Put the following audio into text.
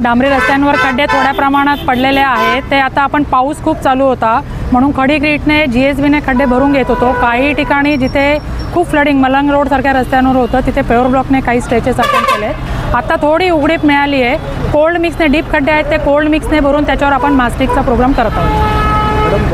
डांबरी रस्त्यांवर खड्डे थोड्या प्रमाणात पडलेले आहेत. ते आता आपण पाऊस खूप चालू होता म्हणून खडीग्रीटने GSBने खड्डे भरून घेत होतो. काही ठिकाणी जिथे खूप फ्लडिंग मलंग रोड सारख्या रस्त्यांवर होतं तिथे पेवर ब्लॉकने काही स्ट्रेचेस अटेंड केले. आता थोडी उघडीप मिळाली आहे. कोल्ड मिक्सने डीप खड्डे आहेत ते कोल्ड मिक्सने भरून त्याच्यावर आपण मास्टिकचा प्रोग्राम करत आहोत.